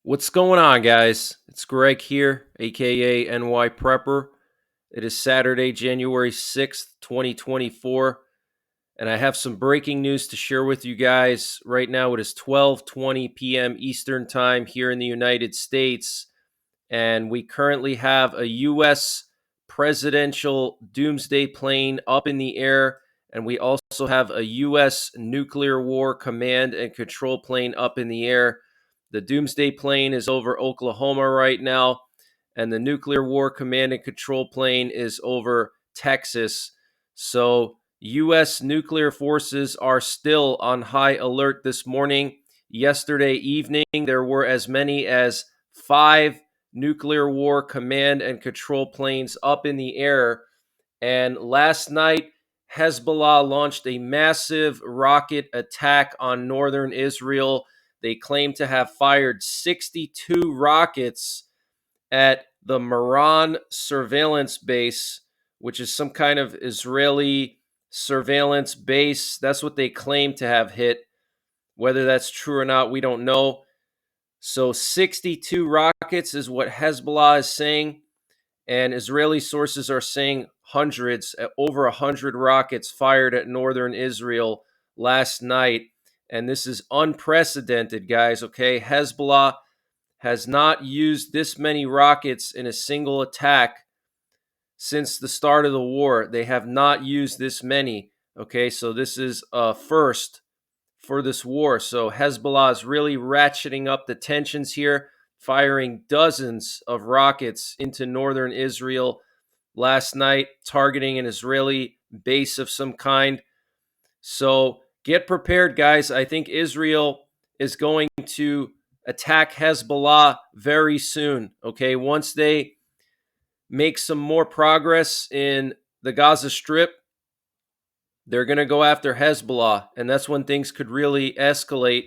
What's going on, guys? It's Greg here, aka NYPrepper. It is Saturday, January 6th, 2024, and I have some breaking news to share with you guys. Right now, it is 12:20 p.m. Eastern Time here in the United States, and we currently have a U.S. presidential doomsday plane up in the air, and we also have a U.S. nuclear war command and control plane up in the air. The doomsday plane is over Oklahoma right now, and the nuclear war command and control plane is over Texas. So, U.S. nuclear forces are still on high alert this morning. Yesterday evening, there were as many as 5 nuclear war command and control planes up in the air. And last night, Hezbollah launched a massive rocket attack on northern Israel. They claim to have fired 62 rockets at the Maran surveillance base, which is some kind of Israeli surveillance base. That's what they claim to have hit. Whether that's true or not, we don't know. So 62 rockets is what Hezbollah is saying, and Israeli sources are saying hundreds, over 100 rockets fired at northern Israel last night. And this is unprecedented, guys, okay? Hezbollah has not used this many rockets in a single attack since the start of the war. They have not used this many, okay? So this is a first for this war. So Hezbollah is really ratcheting up the tensions here, firing dozens of rockets into northern Israel last night, targeting an Israeli base of some kind. So get prepared, guys. I think Israel is going to attack Hezbollah very soon. Okay, once they make some more progress in the Gaza Strip, they're going to go after Hezbollah, and that's when things could really escalate,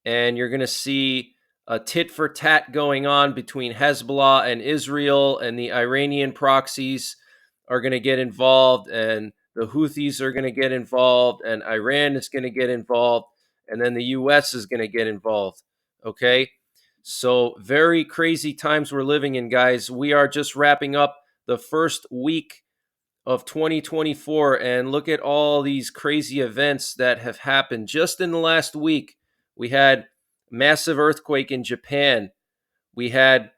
and you're going to see a tit for tat going on between Hezbollah and Israel, and the Iranian proxies are going to get involved, and the Houthis are going to get involved, and Iran is going to get involved, and then the U.S. is going to get involved. Okay? So, very crazy times we're living in, guys. We are just wrapping up the first week of 2024, and look at all these crazy events that have happened just in the last week. We had massive earthquake in Japan. We had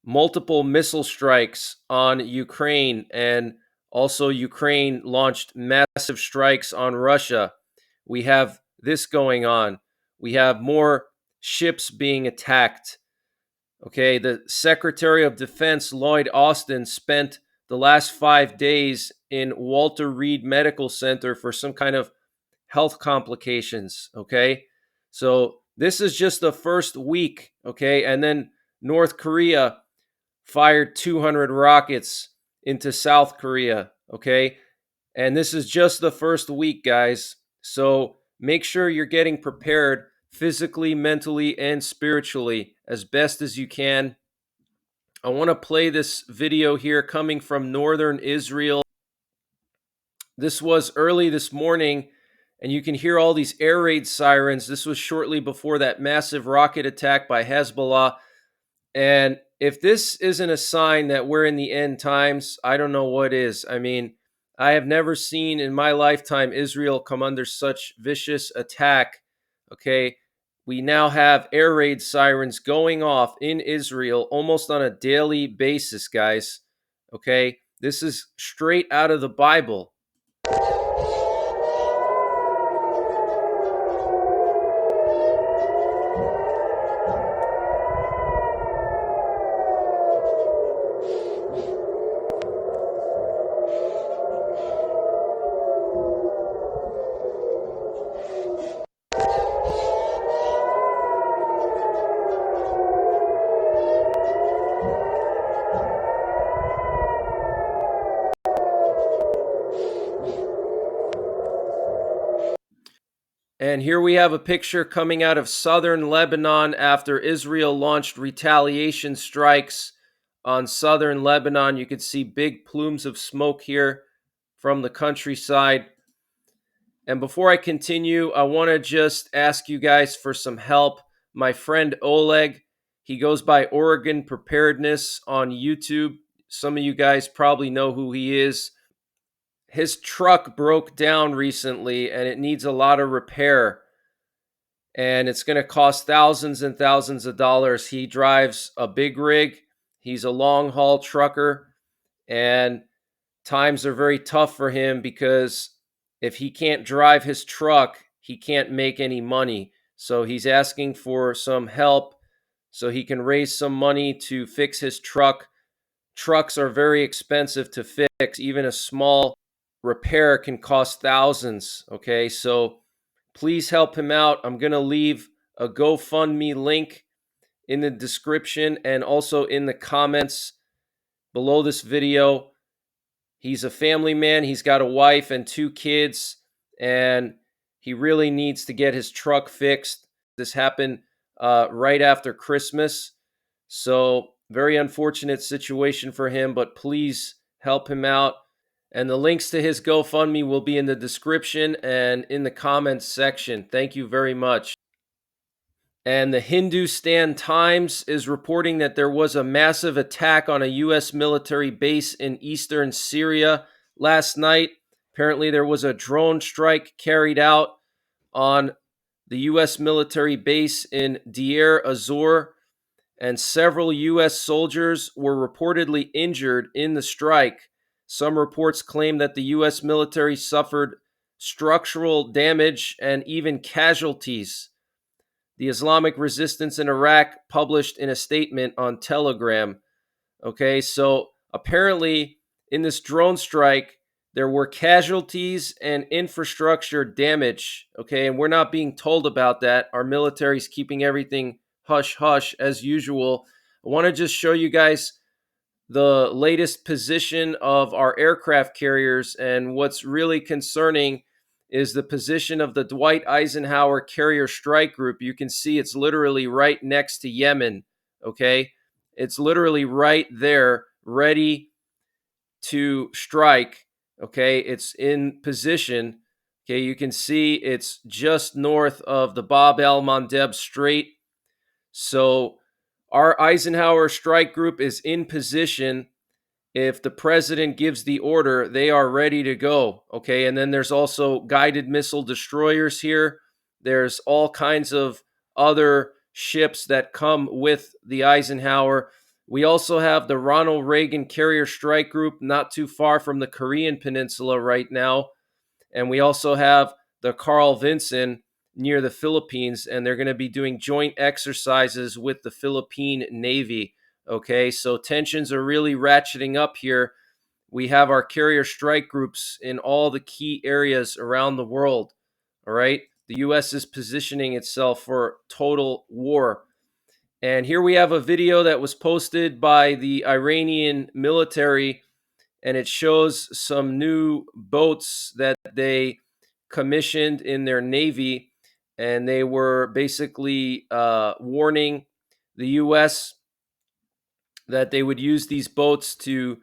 multiple missile strikes on Ukraine, and also Ukraine launched massive strikes on Russia. We have this going on. We have more ships being attacked. Okay, the Secretary of Defense, Lloyd Austin, spent the last 5 days in Walter Reed Medical Center for some kind of health complications. Okay, so this is just the first week. Okay, and then North Korea fired 200 rockets into South Korea. Okay, and this is just the first week, guys. So make sure you're getting prepared physically, mentally, and spiritually as best as you can. I want to play this video here coming from northern Israel. This was early this morning, and you can hear all these air raid sirens. This was shortly before that massive rocket attack by Hezbollah. And if this isn't a sign that we're in the end times, I don't know what is. I mean, I have never seen in my lifetime Israel come under such vicious attack. Okay, we now have air raid sirens going off in Israel almost on a daily basis, guys. Okay, this is straight out of the Bible. And here we have a picture coming out of southern Lebanon after Israel launched retaliation strikes on southern Lebanon. You can see big plumes of smoke here from the countryside. And before I continue, I want to just ask you guys for some help. My friend Oleg He goes by Oregon Preparedness on YouTube. Some of you guys probably know who he is. His truck broke down recently and it needs a lot of repair. And it's going to cost thousands and thousands of dollars. He drives a big rig. He's a long haul trucker. And times are very tough for him because if he can't drive his truck, he can't make any money. So he's asking for some help so he can raise some money to fix his truck. Trucks are very expensive to fix. Even a small repair can cost thousands. Okay, so please help him out. I'm going to leave a GoFundMe link in the description and also in the comments below this video. He's a family man. He's got a wife and 2 kids, and he really needs to get his truck fixed. This happened right after Christmas. So very unfortunate situation for him, but please help him out. And the links to his GoFundMe will be in the description and in the comments section. Thank you very much. And the Hindustan Times is reporting that there was a massive attack on a U.S. military base in eastern Syria last night. Apparently, there was a drone strike carried out on the U.S. military base in Deir ez-Zor, and several U.S. soldiers were reportedly injured in the strike. Some reports claim that the U.S. military suffered structural damage and even casualties. The Islamic Resistance in Iraq published in a statement on Telegram. Okay, so apparently in this drone strike, there were casualties and infrastructure damage. Okay, and we're not being told about that. Our military's keeping everything hush hush as usual. I want to just show you guys the latest position of our aircraft carriers, and what's really concerning is the position of the Dwight Eisenhower Carrier Strike Group. You can see it's literally right next to Yemen, okay? It's literally right there, ready to strike, okay? It's in position, okay? You can see it's just north of the Bab el-Mandeb Strait. So our Eisenhower Strike Group is in position. If the president gives the order, they are ready to go. Okay. And then there's also guided missile destroyers here. There's all kinds of other ships that come with the Eisenhower. We also have the Ronald Reagan Carrier Strike Group not too far from the Korean Peninsula right now. And we also have the Carl Vinson near the Philippines, and they're going to be doing joint exercises with the Philippine Navy. Okay, so tensions are really ratcheting up here. We have our carrier strike groups in all the key areas around the world. All right, the U.S. is positioning itself for total war. And here we have a video that was posted by the Iranian military, and it shows some new boats that they commissioned in their Navy, and they were basically warning the U.S. that they would use these boats to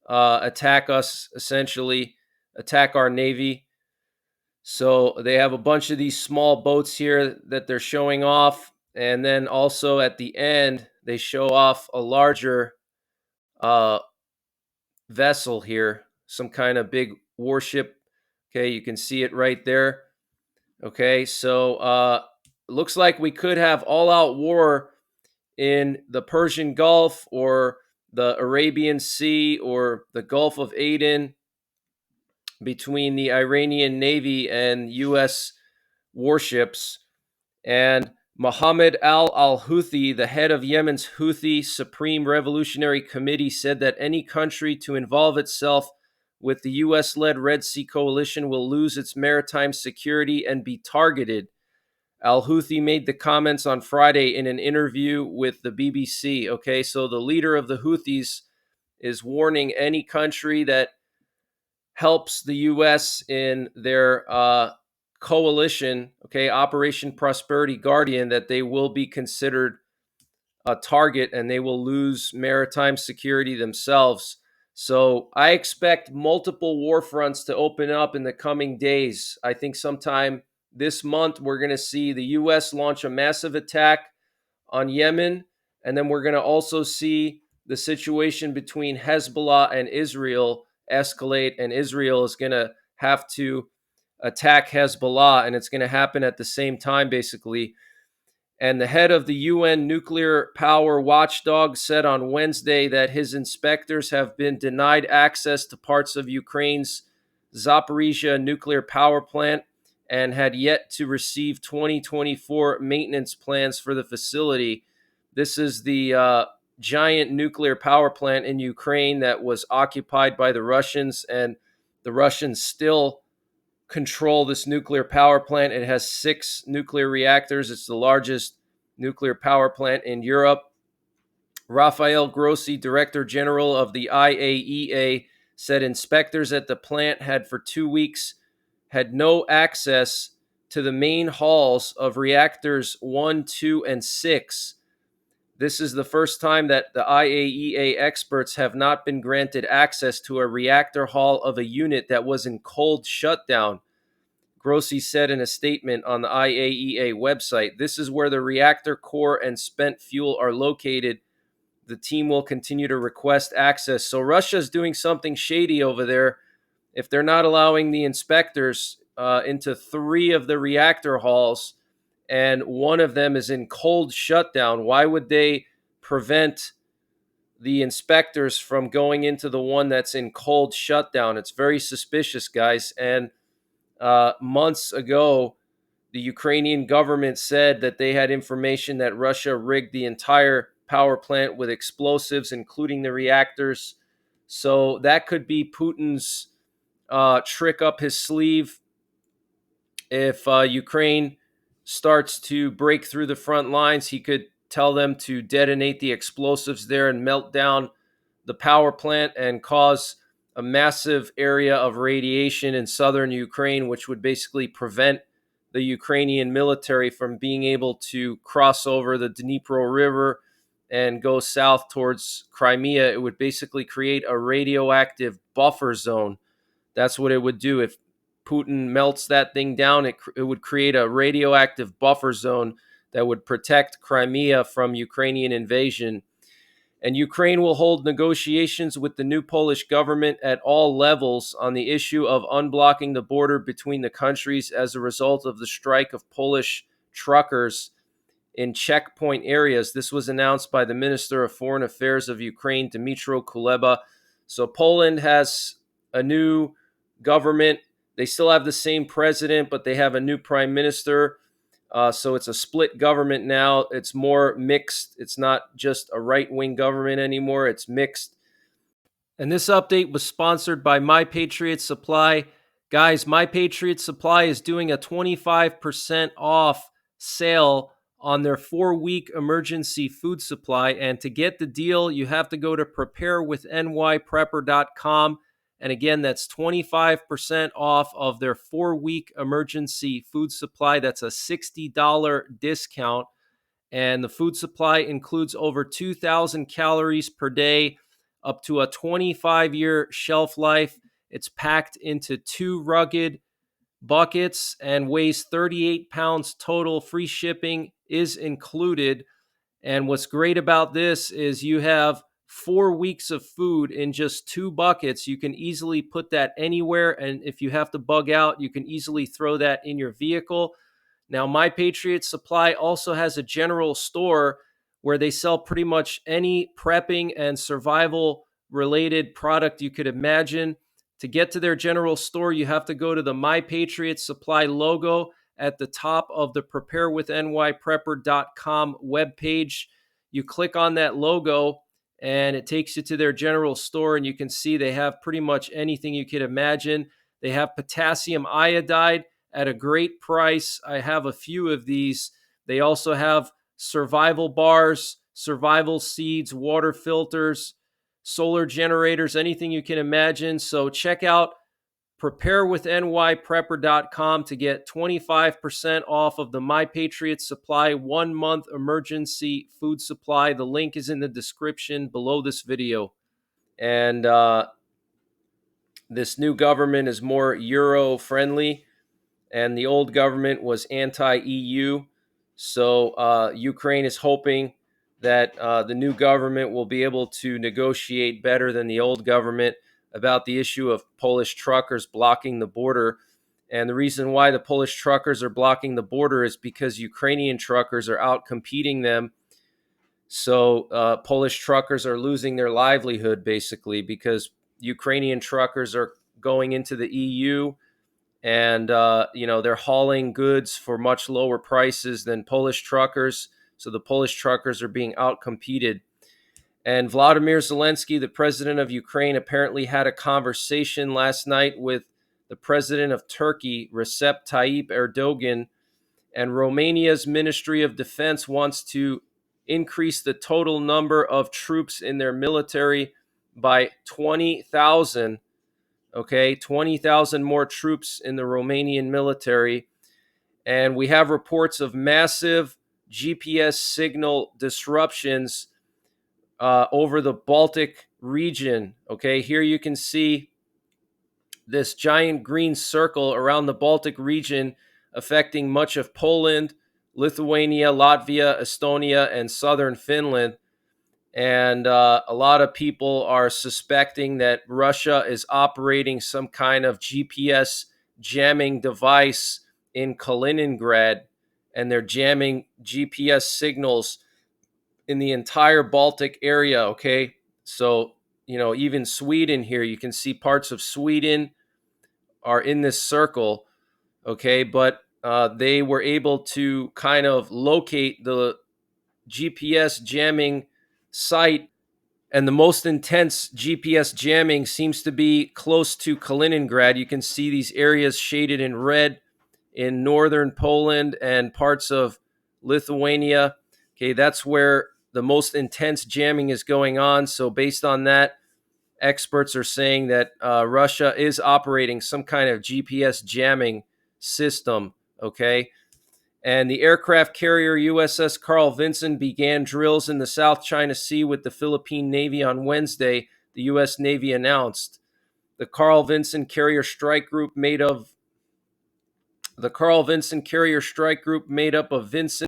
attack us, essentially, attack our Navy. So they have a bunch of these small boats here that they're showing off. And then also at the end, they show off a larger vessel here, some kind of big warship. Okay, you can see it right there. Okay, so looks like we could have all-out war in the Persian Gulf or the Arabian Sea or the Gulf of Aden between the Iranian Navy and U.S. warships. And Mohammed al-Houthi, the head of Yemen's Houthi Supreme Revolutionary Committee, said that any country to involve itself with the U.S.-led Red Sea coalition will lose its maritime security and be targeted. Al-Houthi made the comments on Friday in an interview with the BBC. Okay, so the leader of the Houthis is warning any country that helps the U.S. in their coalition, okay, Operation Prosperity Guardian, that they will be considered a target and they will lose maritime security themselves. So I expect multiple war fronts to open up in the coming days. I think sometime this month we're going to see the U.S. launch a massive attack on Yemen, And then we're going to also see the situation between Hezbollah and Israel escalate, and Israel is going to have to attack Hezbollah, and it's going to happen at the same time, basically. And the head of the UN nuclear power watchdog said on Wednesday that his inspectors have been denied access to parts of Ukraine's Zaporizhia nuclear power plant and had yet to receive 2024 maintenance plans for the facility. This is the giant nuclear power plant in Ukraine that was occupied by the Russians, and the Russians still control this nuclear power plant. It has 6 nuclear reactors. It's the largest nuclear power plant in Europe. Rafael Grossi, Director General of the IAEA, said inspectors at the plant had for 2 weeks had no access to the main halls of reactors 1, 2, and 6. This is the first time that the IAEA experts have not been granted access to a reactor hall of a unit that was in cold shutdown. Grossi said in a statement on the IAEA website, "This is where the reactor core and spent fuel are located. The team will continue to request access." So Russia's doing something shady over there if they're not allowing the inspectors into 3 of the reactor halls, and one of them is in cold shutdown. Why would they prevent the inspectors from going into the one that's in cold shutdown? It's very suspicious, guys. And months ago, the Ukrainian government said that they had information that Russia rigged the entire power plant with explosives, including the reactors. So that could be Putin's trick up his sleeve. If Ukraine starts to break through the front lines, he could tell them to detonate the explosives there and melt down the power plant and cause a massive area of radiation in southern Ukraine, which would basically prevent the Ukrainian military from being able to cross over the Dnipro River and go south towards Crimea. It would basically create a radioactive buffer zone. That's what it would do. If Putin melts that thing down, it would create a radioactive buffer zone that would protect Crimea from Ukrainian invasion. And Ukraine will hold negotiations with the new Polish government at all levels on the issue of unblocking the border between the countries as a result of the strike of Polish truckers in checkpoint areas. This was announced by the Minister of Foreign Affairs of Ukraine, Dmytro Kuleba. So Poland has a new government. They still have the same president, but they have a new prime minister. So it's a split government now. It's more mixed. It's not just a right-wing government anymore. It's mixed. And this update was sponsored by My Patriot Supply. Guys, My Patriot Supply is doing a 25% off sale on their 4-week emergency food supply. And to get the deal, you have to go to preparewithnYprepper.com. And again, that's 25% off of their 4-week emergency food supply. That's a $60 discount. And the food supply includes over 2,000 calories per day, up to a 25-year shelf life. It's packed into 2 rugged buckets and weighs 38 pounds total. Free shipping is included. And what's great about this is you have 4 weeks of food in just 2 buckets. You can easily put that anywhere. And if you have to bug out, you can easily throw that in your vehicle. Now, My Patriot Supply also has a general store where they sell pretty much any prepping and survival related product you could imagine. To get to their general store, you have to go to the My Patriot Supply logo at the top of the preparewithnYprepper.com webpage. You click on that logo and it takes you to their general store, and you can see they have pretty much anything you could imagine. They have potassium iodide at a great price. I have a few of these. They also have survival bars, survival seeds, water filters, solar generators, anything you can imagine. So check out preparewithnYprepper.com to get 25% off of the My Patriot Supply 1-month emergency food supply. The link is in the description below this video. And this new government is more Euro friendly, and the old government was anti-EU. So Ukraine is hoping that the new government will be able to negotiate better than the old government about the issue of Polish truckers blocking the border. And the reason why the Polish truckers are blocking the border is because Ukrainian truckers are out competing them. So Polish truckers are losing their livelihood, basically, because Ukrainian truckers are going into the EU, and they're hauling goods for much lower prices than Polish truckers. So the Polish truckers are being outcompeted. And Vladimir Zelensky, the president of Ukraine, apparently had a conversation last night with the president of Turkey, Recep Tayyip Erdogan, and Romania's Ministry of Defense wants to increase the total number of troops in their military by 20,000. Okay, 20,000 more troops in the Romanian military. And we have reports of massive GPS signal disruptions over the Baltic region. Okay, here you can see this giant green circle around the Baltic region affecting much of Poland, Lithuania, Latvia, Estonia, and southern Finland. And a lot of people are suspecting that Russia is operating some kind of GPS jamming device in Kaliningrad, and they're jamming GPS signals in the entire Baltic area, okay? So, even Sweden here, you can see parts of Sweden are in this circle, okay? But they were able to kind of locate the GPS jamming site, and the most intense GPS jamming seems to be close to Kaliningrad. You can see these areas shaded in red in northern Poland and parts of Lithuania. Okay, that's where the most intense jamming is going on. So based on that, experts are saying that Russia is operating some kind of GPS jamming system, okay? And the aircraft carrier USS Carl Vinson began drills in the South China Sea with the Philippine Navy on Wednesday, the U.S. Navy announced. The Carl Vinson Carrier Strike Group made up of Vinson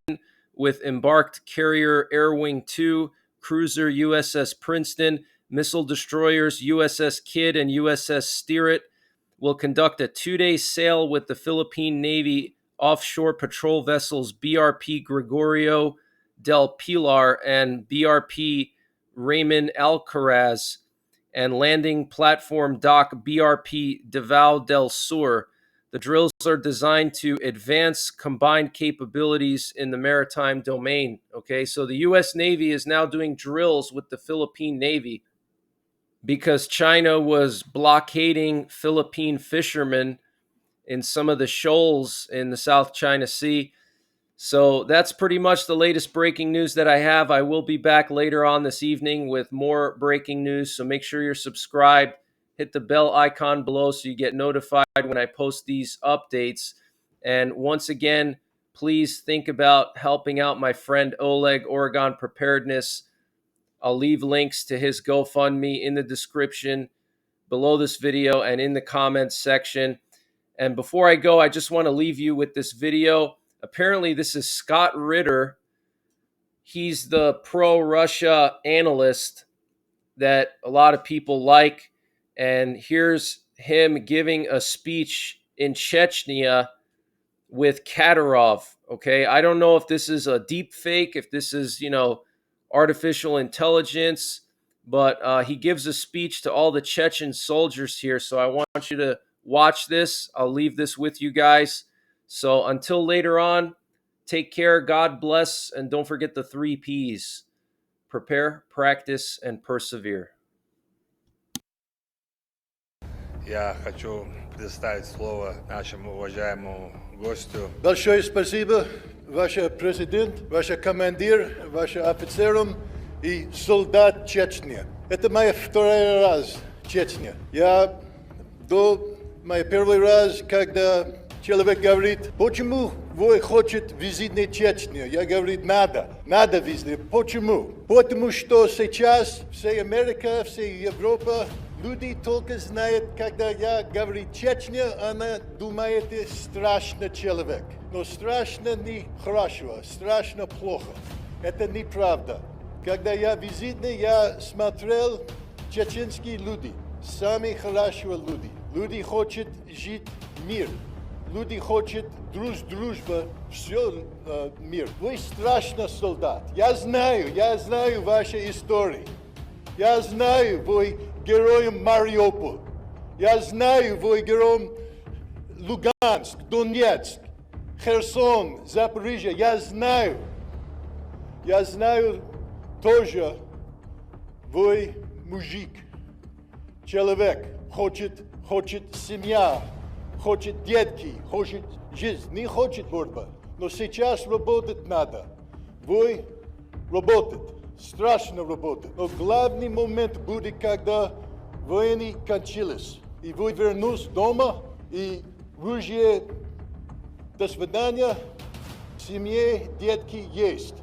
with embarked carrier Air Wing 2, cruiser USS Princeton, missile destroyers USS Kidd and USS Sterett, will conduct a 2-day sail with the Philippine Navy offshore patrol vessels BRP Gregorio del Pilar and BRP Raymond Alcaraz, and landing platform dock BRP Davao del Sur. The drills are designed to advance combined capabilities in the maritime domain. Okay, so the U.S. Navy is now doing drills with the Philippine Navy because China was blockading Philippine fishermen in some of the shoals in the South China Sea. So that's pretty much the latest breaking news that I have. I will be back later on this evening with more breaking news, so make sure you're subscribed. Hit the bell icon below so you get notified when I post these updates. And once again, please think about helping out my friend Oleg, Oregon Preparedness. I'll leave links to his GoFundMe in the description below this video and in the comments section. And before I go, I just want to leave you with this video. Apparently, this is Scott Ritter. He's the pro-Russia analyst that a lot of people like. And here's him giving a speech in Chechnya with Kadyrov. Okay, I don't know if this is a deep fake, if this is, artificial intelligence, but he gives a speech to all the Chechen soldiers here. So I want you to watch this. I'll leave this with you guys. So until later on, take care, God bless, and don't forget the 3 Ps. Prepare, practice, and persevere. Я хочу предоставить слово нашему уважаемому гостю. Большое спасибо, ваш президент, ваш командир, ваш офицерам и солдат Чечни. Это моя второй раз в Чечне. Мой первый раз, когда человек говорит, почему вы хотите визитить Чечню? Я говорю, надо визитить. Почему? Потому что сейчас вся Америка, вся Европа, люди только знают, когда я говорю Чечня, она думает, страшный человек. Но страшно не хорошо, страшно плохо. Это неправда. Когда я визитный, я смотрел чеченские люди. Самые хорошие люди. Люди хотят жить мир. Люди хотят дружба, все мир. Вы страшный солдат. Я знаю ваши истории. Я знаю, вы героем Мариуполь. Я знаю, вы героем Луганск, Донецк, Херсон, Запорожье. Я знаю тоже, вы мужик, человек, хочет семья, хочет детки, хочет жизнь, не хочет борьба. Но сейчас работать надо. Вы работаете, страшно работать. Но главный момент будет, когда войны кончились. И вы вернулись дома, и ружье, до свидания, семье, детки есть.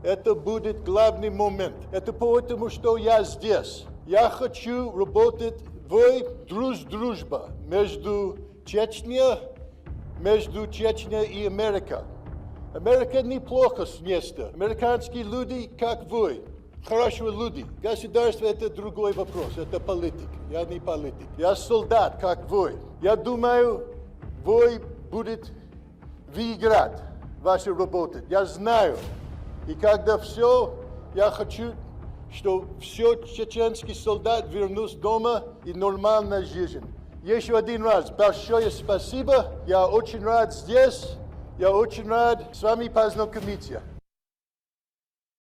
Это будет главный момент. Это потому, что я здесь. Я хочу работать в дружба между Чечней и Америкой. Америка неплохо место. Американские люди, как вы, хорошие люди. Государство — это другой вопрос, это политик. Я не политик. Я солдат, как вы. Я думаю, вы будете выиграть вашу работу. Я знаю. И когда все, я хочу, чтобы все чеченские солдаты вернулись дома и нормальная жизнь. Еще один раз большое спасибо. Я очень рад здесь. Я очень рад с вами познакомиться.